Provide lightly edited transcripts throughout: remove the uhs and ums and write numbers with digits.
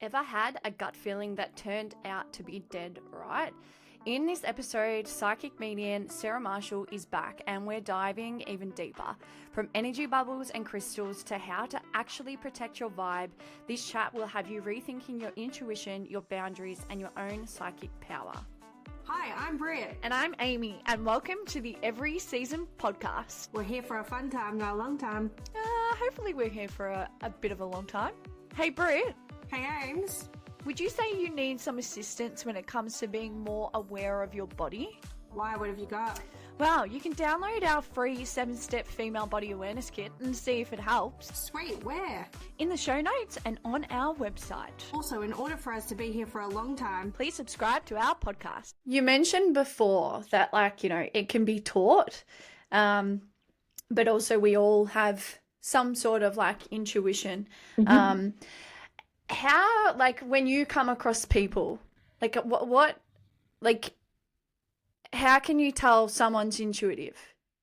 Ever had a gut feeling that turned out to be dead right? In this episode, psychic medium Sarah Marshall is back and we're diving even deeper. From energy bubbles and crystals to how to actually protect your vibe, this chat will have you rethinking your intuition, your boundaries, and your own psychic power. Hi, I'm Britt. And I'm Amy, and welcome to the Every Season podcast. We're here for a fun time, not a long time. Hopefully we're here for a bit of a long time. Hey Britt, Hey, Ames. would you say you need some assistance when it comes to being more aware of your body? Why? What have you got? Well, you can download our free 7-step female body awareness kit and see if it helps Sweet, where? in the show notes and on our website. Also, in order for us to be here for a long time, Please subscribe to our podcast. You mentioned before that, it can be taught, but also we all have some sort of intuition. How, when you come across people, how can you tell someone's intuitive?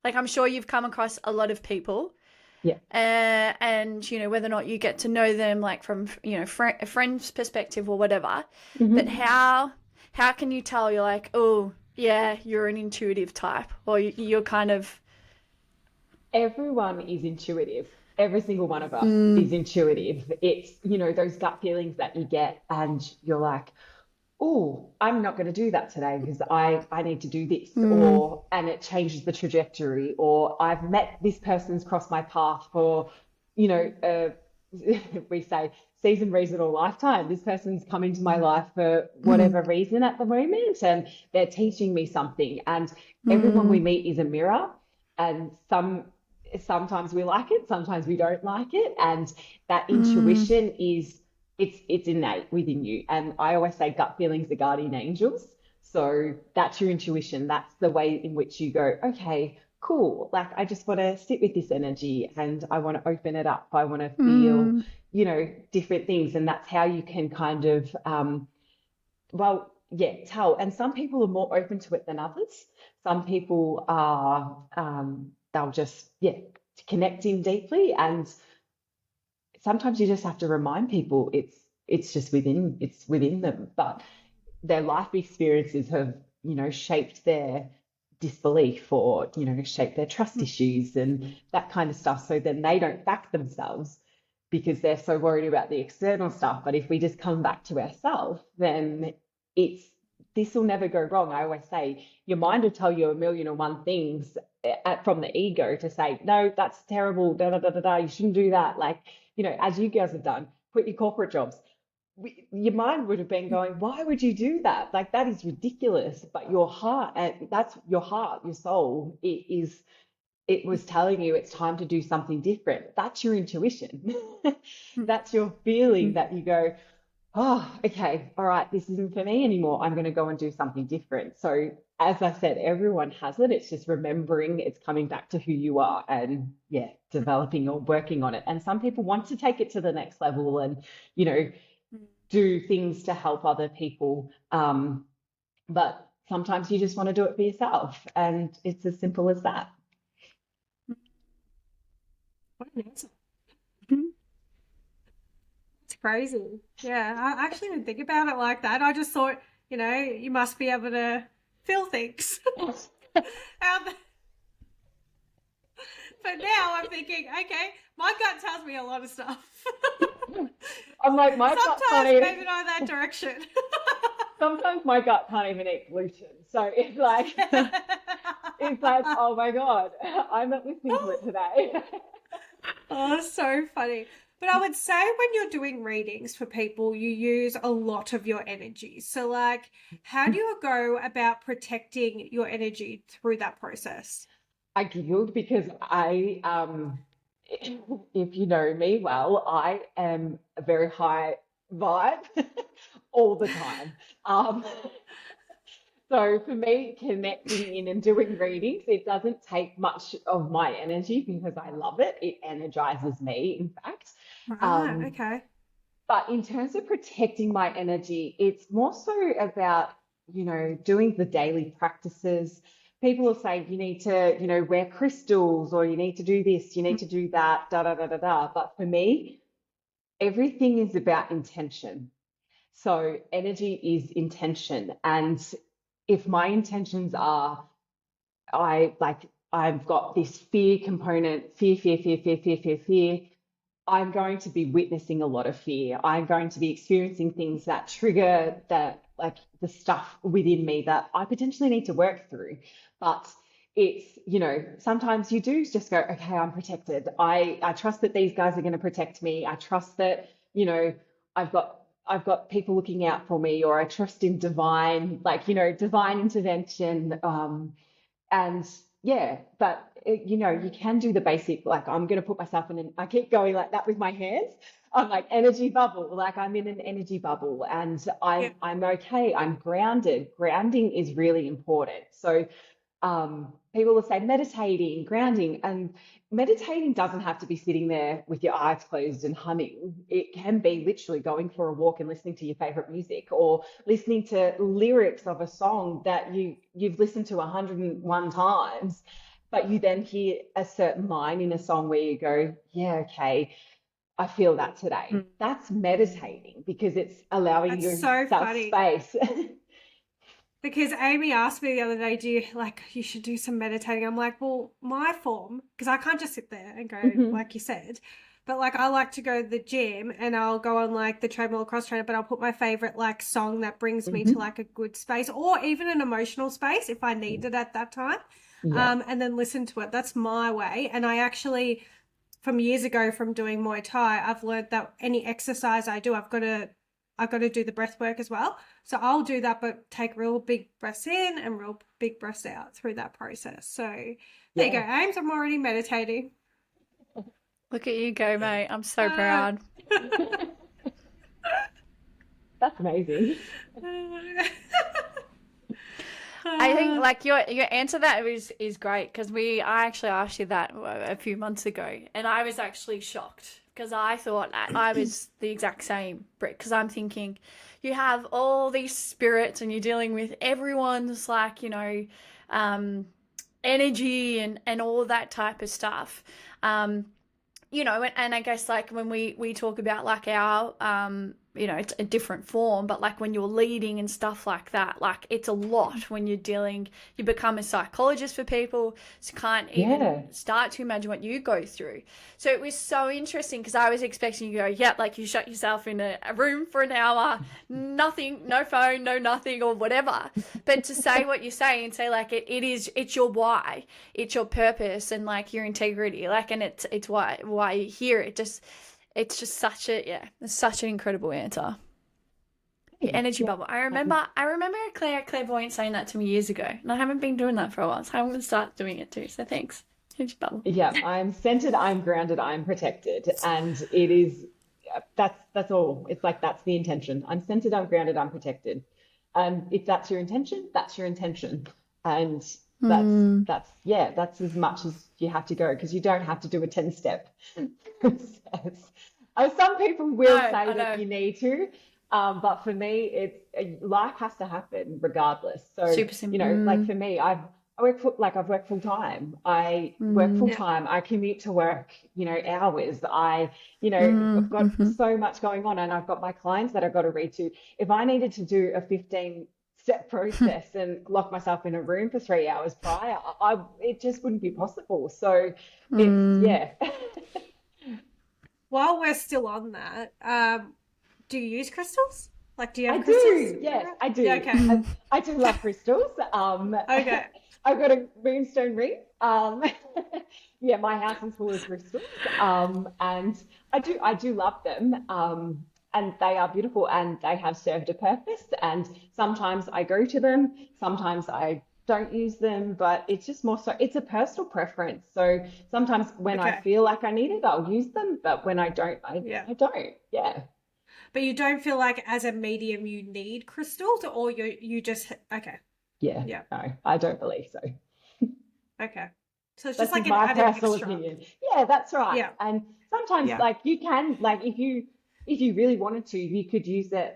I'm sure you've come across a lot of people. Yeah. And, whether or not you get to know them, from, a friend's perspective or whatever. But how can you tell you're oh, yeah, you're an intuitive type, or you're kind of... Everyone is intuitive. Every single one of us is intuitive. It's, those gut feelings that you get and you're like, oh, I'm not going to do that today because I need to do this, and it changes the trajectory, or I've met this person's crossed my path for, we say season, reason, or lifetime. This person's come into my life for whatever reason at the moment, and they're teaching me something. And everyone we meet is a mirror, and sometimes we like it, sometimes we don't like it, and that intuition is it's innate within you. And I always say gut feelings are guardian angels. So that's your intuition. That's the way in which you go, okay, cool. I just want to sit with this energy and I want to open it up. I want to feel, different things. And that's how you can kind of, tell. And some people are more open to it than others. Some people are, they'll just, connecting deeply. And sometimes you just have to remind people it's just within them. But their life experiences have, shaped their disbelief, or, shaped their trust issues and that kind of stuff. So then they don't back themselves because they're so worried about the external stuff. But if we just come back to ourselves, then this will never go wrong. I always say your mind will tell you a million and one things from the ego to say, no, that's terrible, you shouldn't do that. As you guys have done, quit your corporate jobs. Your mind would have been going, why would you do that? That is ridiculous. But your heart, and that's your heart, your soul, it was telling you it's time to do something different. That's your intuition. That's your feeling that you go, oh, okay, all right, this isn't for me anymore. I'm going to go and do something different. So as I said, everyone has it. It's just remembering, it's coming back to who you are and developing or working on it. And some people want to take it to the next level and, do things to help other people. But sometimes you just want to do it for yourself. And it's as simple as that. what an answer. It's crazy. Yeah, I actually didn't think about it like that. I just thought, you must be able to feel things. But now I'm thinking, okay, my gut tells me a lot of stuff. I'm like, my gut can't Sometimes even, maybe not in that direction. sometimes my gut can't even eat gluten. So it's like, oh my God, I'm not listening to it today. Oh, so funny. But I would say when you're doing readings for people, you use a lot of your energy. So how do you go about protecting your energy through that process? I giggled because if you know me well, I am a very high vibe all the time. So for me, connecting in and doing readings, it doesn't take much of my energy because I love it. It energizes me, in fact. Right, okay. But in terms of protecting my energy, it's more so about, doing the daily practices. People will say you need to, wear crystals, or you need to do this, you need to do that, da, da, da, da, da. But for me, everything is about intention. So energy is intention. And if my intentions are, I've got this fear component, fear, I'm going to be witnessing a lot of fear. I'm going to be experiencing things that trigger the stuff within me that I potentially need to work through. But it's, sometimes you do just go, okay, I'm protected. I trust that these guys are going to protect me. I trust that, I've got people looking out for me, or I trust in divine, divine intervention. And yeah, but you can do the basic, like I'm going to put myself in I keep going like that with my hands. I'm like energy bubble, like I'm in an energy bubble, and Yeah. I'm okay. I'm grounded. Grounding is really important. So people will say meditating, grounding, and meditating doesn't have to be sitting there with your eyes closed and humming. It can be literally going for a walk and listening to your favorite music, or listening to lyrics of a song that you've listened to 101 times, but you then hear a certain line in a song where you go, yeah, okay, I feel that today. That's meditating, because it's allowing That's so yourself funny. space. Because Amy asked me the other day, you should do some meditating? I'm like, well, my form, because I can't just sit there and go, like you said, but like I like to go to the gym and I'll go on like the treadmill or cross trainer, but I'll put my favorite like song that brings me to like a good space, or even an emotional space if I need it at that time. Yeah. And then listen to it. That's my way. And I actually, from years ago from doing Muay Thai, I've learned that any exercise I do, I've got to do the breath work as well. So I'll do that, but take real big breaths in and real big breaths out through that process. So there you go, Ames. I'm already meditating. Look at you go, mate. I'm so proud. That's amazing. I think like your answer to that is great, because I actually asked you that a few months ago, and I was actually shocked, because I thought I was the exact same, Britt, because I'm thinking you have all these spirits and you're dealing with everyone's energy and all that type of stuff. And I guess like when we talk about like our it's a different form, but like when you're leading and stuff like that, like it's a lot when you become a psychologist for people, so can't even start to imagine what you go through. So it was so interesting, because I was expecting you to go, yeah, like you shut yourself in a room for an hour, nothing, no phone, no nothing, or whatever. But to say what you say and say like it's your why, it's your purpose, and like your integrity, like, and it's why you hear it. It's just such an incredible answer. The energy bubble. I remember a clairvoyant saying that to me years ago, and I haven't been doing that for a while, so I'm going to start doing it too. So thanks. Energy bubble. Yeah, I'm centered, I'm grounded, I'm protected, and it is that's all. It's like that's the intention. I'm centered, I'm grounded, I'm protected. And if that's your intention, that's your intention. And that's as much as you have to go, because you don't have to do a 10-step process. Some people will say that you need to, but for me, life has to happen regardless. So, super simple. like for me, I've worked full time. I work full time. I commute to work, hours. I've got so much going on, and I've got my clients that I've got to read to. If I needed to do a 15-step process and lock myself in a room for 3 hours prior, it just wouldn't be possible. So it's While we're still on that, do you use crystals? Like, do you have crystals? I do. Yes, I do. Yeah, okay. I do love crystals. Okay. I've got a moonstone ring. Yeah, my house is full of crystals. And I do love them. And they are beautiful, and they have served a purpose. And sometimes I go to them, sometimes I don't use them, but it's just more so it's a personal preference. So sometimes when I feel like I need it, I'll use them, but when I don't, I don't. Yeah. But you don't feel like as a medium you need crystals, or you just Yeah. No, I don't believe so. Okay. So it's That's just like my an personal extra. opinion. Yeah, that's right. Yeah. And sometimes like you can, like if you really wanted to, you could use it.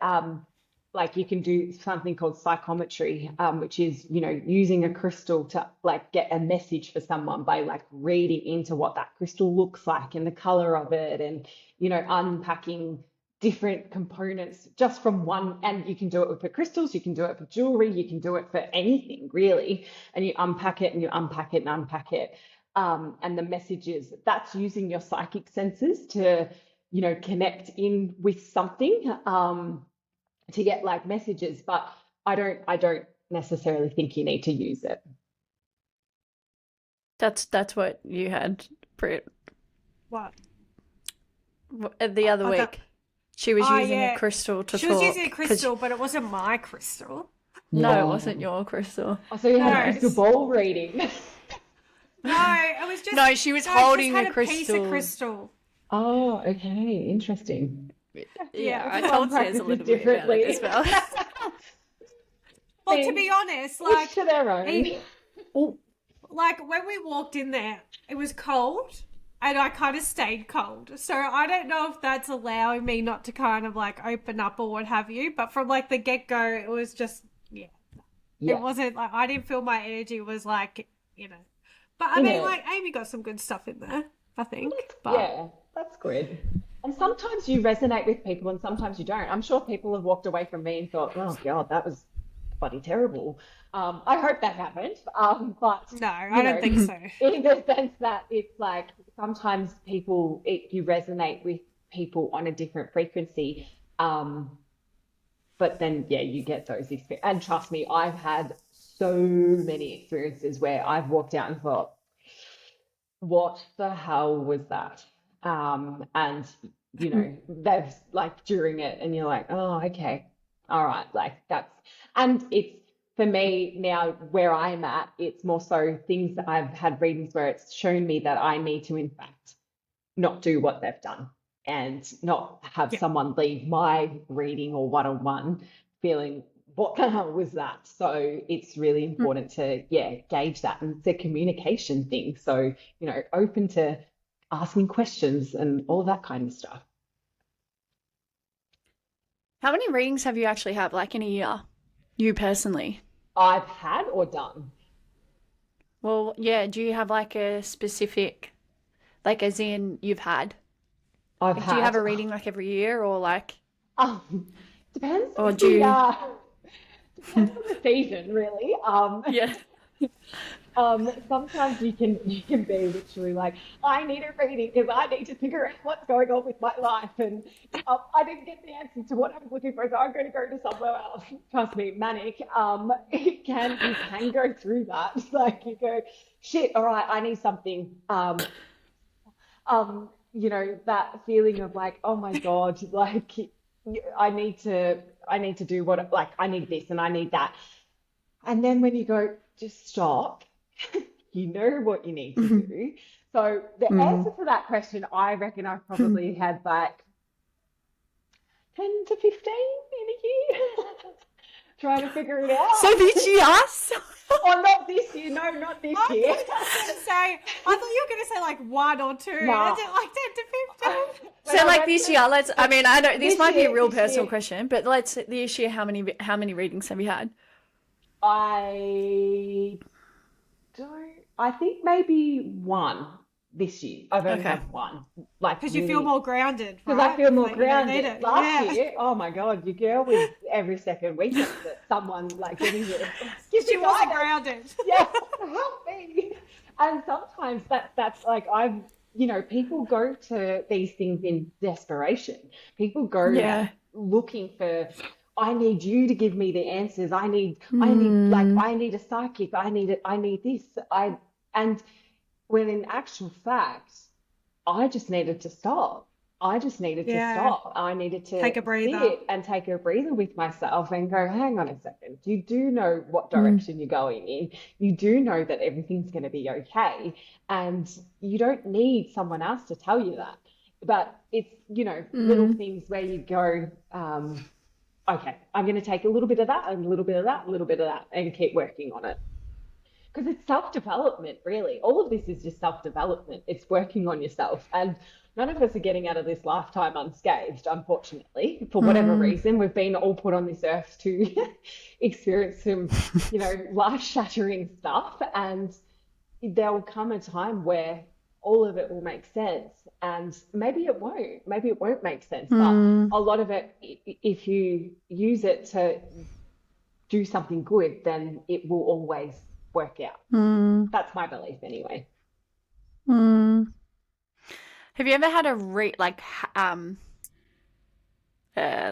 Like you can do something called psychometry, which is, using a crystal to like get a message for someone by like reading into what that crystal looks like and the color of it, and, unpacking different components just from one, and you can do it for crystals, you can do it for jewelry, you can do it for anything really, and you unpack it and you unpack it and unpack it. And the messages, that's using your psychic senses to, connect in with something, to get like messages, but I don't necessarily think you need to use it. That's what you had What? the other Oh, week. She was using yeah. a crystal to She talk. was using a 'cause- crystal, but it wasn't my crystal. No, Yeah. it wasn't your crystal. Oh, so you had No. a crystal ball reading. No, it was just No, she was no, I just holding had a a piece of crystal. crystal. Oh, okay, interesting. Yeah, I everyone told Tez a practices little bit about it as well. Well, to be honest, like Each to their own. even- like when we walked in there, it was cold and I kind of stayed cold. So I don't know if that's allowing me not to kind of like open up or what have you. But from like the get-go, it was just, Yeah. it wasn't like, I didn't feel my energy was like, But I mean, Yeah. like Amy got some good stuff in there, I think. But Yeah, that's good. And sometimes you resonate with people and sometimes you don't. I'm sure people have walked away from me and thought, oh God, that was bloody terrible. I hope that happened. But no, I don't think so. in the sense that it's like sometimes you resonate with people on a different frequency. But then, yeah, you get those experiences. And trust me, I've had so many experiences where I've walked out and thought, what the hell was that? And, they've like during it and you're like, oh, okay, all right. Like and it's for me now where I'm at, it's more so things that I've had readings where it's shown me that I need to, in fact, not do what they've done and not have someone leave my reading or one-on-one feeling, what the hell was that? So it's really important to, gauge that. And it's a communication thing. So, open to asking questions and all that kind of stuff. How many readings have you actually had, like in a year? You personally? I've had or done. Well, yeah, do you have like a specific, like as in you've had? I've Like, had. do you have a reading like every year or like? Depends Or on do you- depends on the season, really. Yeah. Sometimes you can be literally like, I need a reading because I need to figure out what's going on with my life, and I didn't get the answer to what I was looking for, so I'm going to go to somewhere else. Trust me, manic. You can go through that. It's like you go, shit, all right, I need something. That feeling of like, oh my God, like I need to do what, like I need this and I need that. And then when you go, just stop, you know what you need to do. So the answer to that question, I reckon I've probably had like 10 to 15 in a year trying to figure it out. So this year? Oh, not this year. No, not this I year. thought you were going to say like 1 or 2. Nah. Is it like 10 to 15? So like this year, I know this might be a real this personal year. question, but this year, how many readings have you had? I think maybe 1 this year. I've only Okay. had 1. Like Because you feel more grounded, because right? I feel more Like, you don't grounded. need it. Last year, oh my God, your girl was every second weekend that someone like getting it. She wasn't grounded. Yeah, help me. And sometimes that's like people go to these things in desperation. People go Yeah. looking for, I need you to give me the answers. I need a psychic. I need this. And when in actual fact, I just needed to stop. I just needed to stop. I needed to Take a breather. sit and take a breather with myself and go, hang on a second. You do know what direction you're going in. You do know that everything's going to be okay. And you don't need someone else to tell you that. But it's, little things where you go, okay, I'm going to take a little bit of that and a little bit of that, a little bit of that, and keep working on it. Because it's self-development, really. All of this is just self-development. It's working on yourself. And none of us are getting out of this lifetime unscathed, unfortunately. For whatever reason, we've been all put on this earth to experience some, life-shattering stuff. And there will come a time where all of it will make sense. And maybe it won't make sense, but Mm. a lot of it, if you use it to do something good, then it will always work out. Mm. That's my belief anyway. Mm. Have you ever had a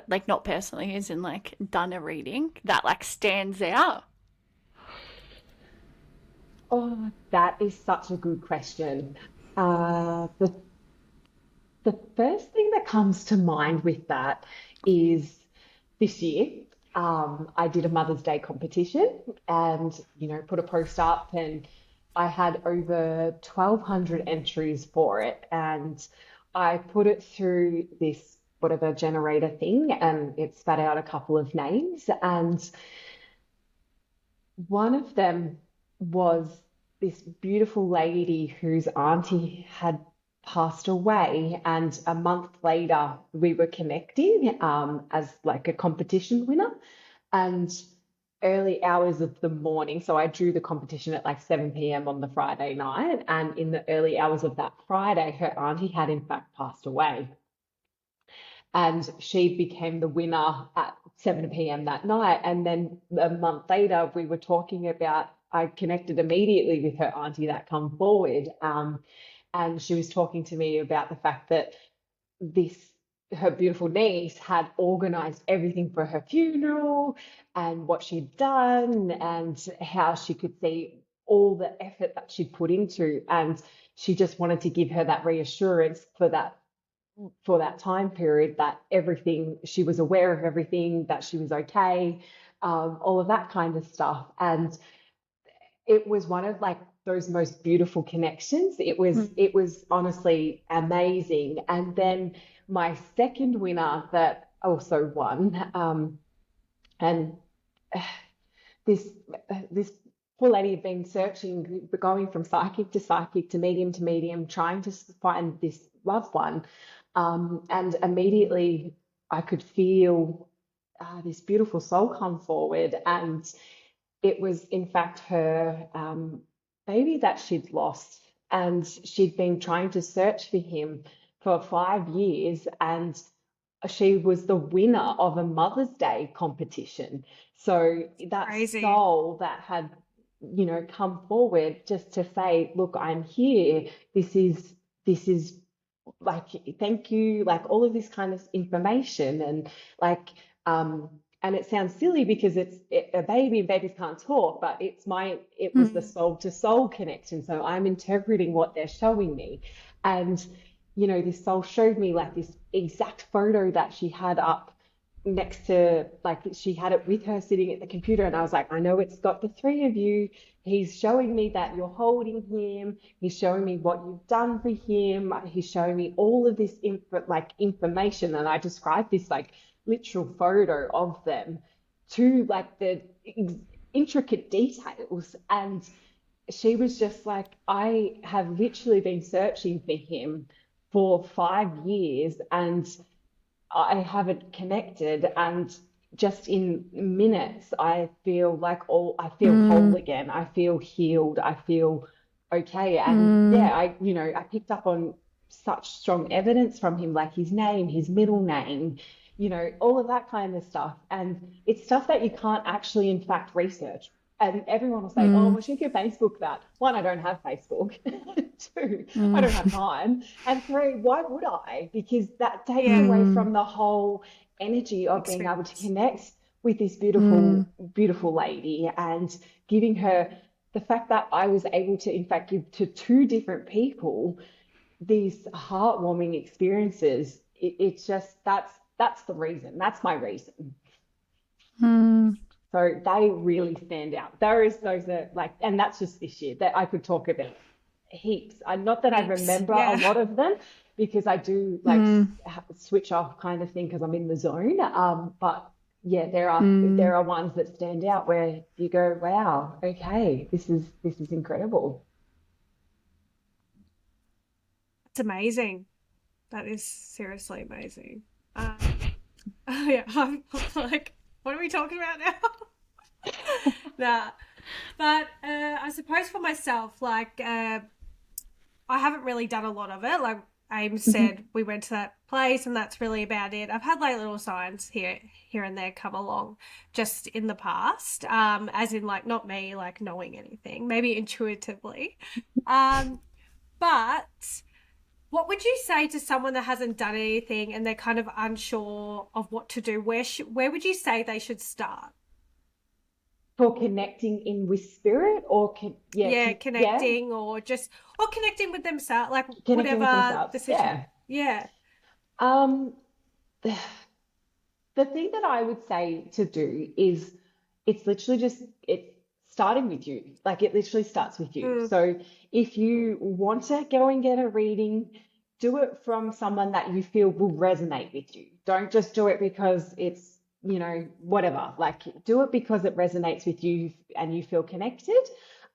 like not personally, as in like done a reading that like stands out? Oh, that is such a good question. The first thing that comes to mind with that is this year. I did a Mother's Day competition and, put a post up, and I had over 1,200 entries for it. And I put it through this whatever generator thing, and it spat out a couple of names. And one of them was this beautiful lady whose auntie had passed away, and a month later we were connecting as like a competition winner. And early hours of the morning, so I drew the competition at like 7 p.m. on the Friday night, and in the early hours of that Friday, her auntie had in fact passed away. And she became the winner at 7 p.m. that night. And then a month later, we were talking about, I connected immediately with her auntie that come forward. And she was talking to me about the fact that this, her beautiful niece had organized everything for her funeral and what she'd done and how she could see all the effort that she'd put into. And she just wanted to give her that reassurance for that time period, that everything, she was aware of everything, that she was okay, all of that kind of stuff. And it was one of like those most beautiful connections. It was honestly amazing. And then my second winner that also won, and this this poor lady had been searching, going from psychic to medium, trying to find this loved one. And immediately I could feel this beautiful soul come forward, and it was in fact her baby that she'd lost, and she'd been trying to search for him for 5 years, and she was the winner of a Mother's Day competition. So that Crazy. soul that had, come forward just to say, look, I'm here. This is like, thank you, like all of this kind of information. And like, and it sounds silly because a baby and babies can't talk, but it was the Mm. soul to soul connection. So I'm interpreting what they're showing me. And this soul showed me like this exact photo that she had up next to, like, she had it with her sitting at the computer. And I was like, I know it's got the three of you. He's showing me that you're holding him. He's showing me what you've done for him. He's showing me all of this information. And I described this like literal photo of them to like the intricate details. And she was just like, I have literally been searching for him for 5 years and I haven't connected. And just in minutes, I feel I feel whole Mm. again. I feel healed. I feel okay. And Mm. yeah, I picked up on such strong evidence from him, like his name, his middle name, all of that kind of stuff. And it's stuff that you can't actually, in fact, research. And everyone will say, oh, Mm. well, check your Facebook that. One, I don't have Facebook. Two, I don't have Mm. time. And three, why would I? Because that takes Yeah. away Mm. from the whole energy of being able to Experience. connect with this Mm. beautiful, beautiful lady, and giving her the fact that I was able to, in fact, give to two different people these heartwarming experiences. It's just that's the reason. That's my reason. Mm. So they really stand out. Those are like, and that's just this year that I could talk about heaps. Not that I Heaps. remember a Yeah. lot of them because I do like Mm. switch off kind of thing because I'm in the zone. But yeah, Mm. there are ones that stand out where you go, wow, okay, this is incredible. It's amazing. That is seriously amazing. Yeah, I'm like, what are we talking about now? Nah. But I suppose for myself, like, I haven't really done a lot of it. Like Ames said, we went to that place and that's really about it. I've had like little signs here and there come along just in the past. As in like not me like knowing anything, maybe intuitively. But what would you say to someone that hasn't done anything and they're kind of unsure of what to do? Where would you say they should start? For connecting in with spirit, or Yeah, yeah, connecting or connecting with themselves, like connecting with whatever themselves. the situation. Yeah. Yeah. Um, the thing that I would say to do is it's literally just it's starting with you. Like it literally starts with you. Mm, So if you want to go and get a reading, do it from someone that you feel will resonate with you. Don't just do it because it's, whatever. Like do it because it resonates with you and you feel connected.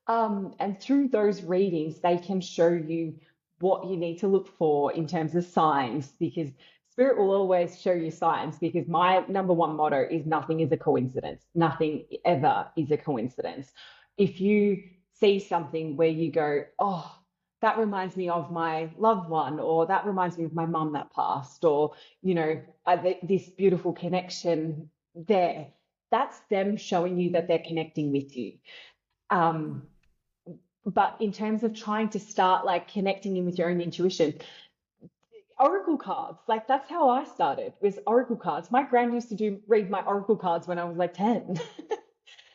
And through those readings, they can show you what you need to look for in terms of signs, because spirit will always show you signs, because my number one motto is nothing is a coincidence. Nothing ever is a coincidence. If you see something where you go, oh, that reminds me of my loved one, or that reminds me of my mum that passed, or, this beautiful connection there, that's them showing you that they're connecting with you. But in terms of trying to start like connecting in with your own intuition, oracle cards, like that's how I started, was oracle cards. My grand used to read my oracle cards when I was like 10.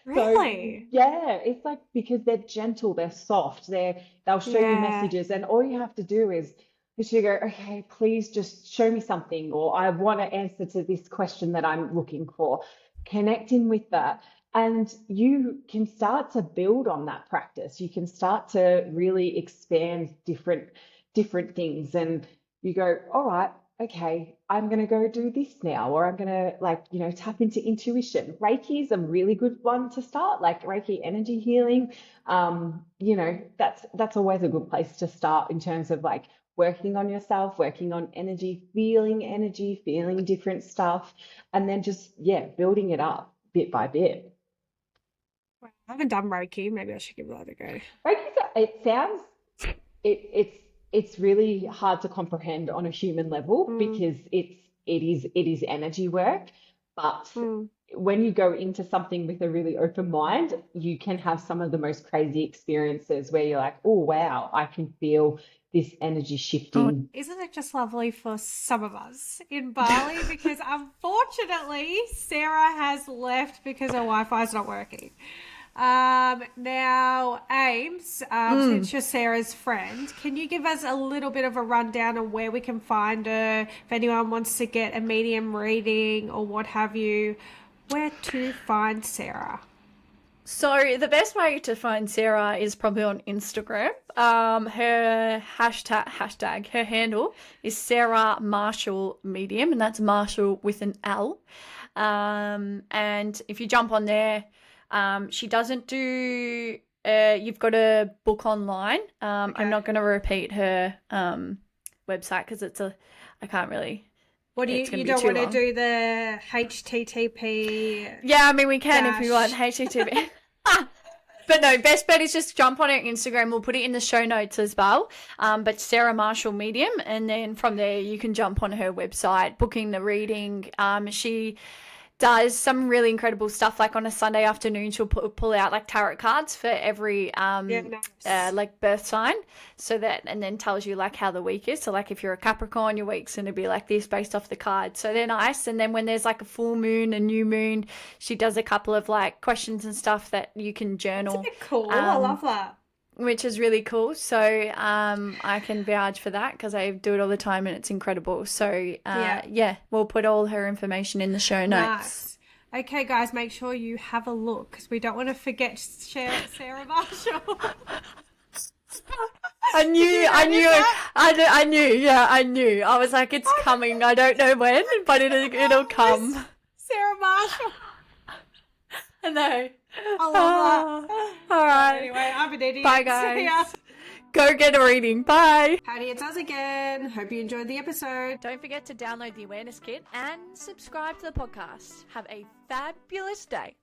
So really? yeah, it's like because they're gentle, they're soft, they'll show you Yeah. messages, and all you have to do is you go, okay, please just show me something, or I want an answer to this question that I'm looking for. Connect in with that, and you can start to build on that practice. You can start to really expand different things, and you go, all right, okay, I'm going to go do this now, or I'm going to tap into intuition. Reiki is a really good one to start, like Reiki energy healing. That's always a good place to start in terms of like working on yourself, working on energy, feeling different stuff, and then just, yeah, building it up bit by bit. I haven't done Reiki. Maybe I should give that a go. Reiki, it sounds it's really hard to comprehend on a human level, Mm, because it is energy work, but mm. when you go into something with a really open mind, you can have some of the most crazy experiences where you're like, oh wow, I can feel this energy Oh, shifting. Isn't it just lovely for some of us in Bali? Because unfortunately, Sarah has left because her Wi-Fi is not working. Now, Ames, since you're Sarah's friend, can you give us a little bit of a rundown on where we can find her if anyone wants to get a medium reading or what have you? Where to find Sarah? so the best way to find Sarah is probably on Instagram. Her her handle is Sarah Marshall Medium, and that's Marshall with an L. And if you jump on there, she doesn't do. You've got to book online. I'm Okay. not going to repeat her website because I can't really. What do It's going you to be don't too want to long. do the HTTP Yeah, I mean we can if you want dash? HTTP. But no, best bet is just jump on her Instagram. We'll put it in the show notes as well. But Sarah Marshall Medium, and then from there you can jump on her website, booking the reading. She does some really incredible stuff. Like on a Sunday afternoon, she'll pull out like tarot cards for every Yeah, nice. like birth sign, so that, and then tells you like how the week is. So like if you're a Capricorn, your week's going to be like this based off the card. So they're nice. And then when there's like a full moon, a new moon, she does a couple of like questions and stuff that you can It's a journal, bit cool. I love that. which is really cool. So I can vouch for that because I do it all the time and it's incredible. So Yeah. yeah, we'll put all her information in the show notes. Nice. Okay, guys, make sure you have a look because we don't want to forget Sarah Marshall. I knew, you I notice knew, that? I knew, yeah, I knew. I was like, it's coming. I don't know when, but it'll come. Sarah Marshall. I know. I love that. All right. Anyway, I'm an idiot. Bye, See ya. guys. Go get a reading. Bye. Howdy, it's us again. Hope you enjoyed the episode. Don't forget to download the awareness kit and subscribe to the podcast. Have a fabulous day.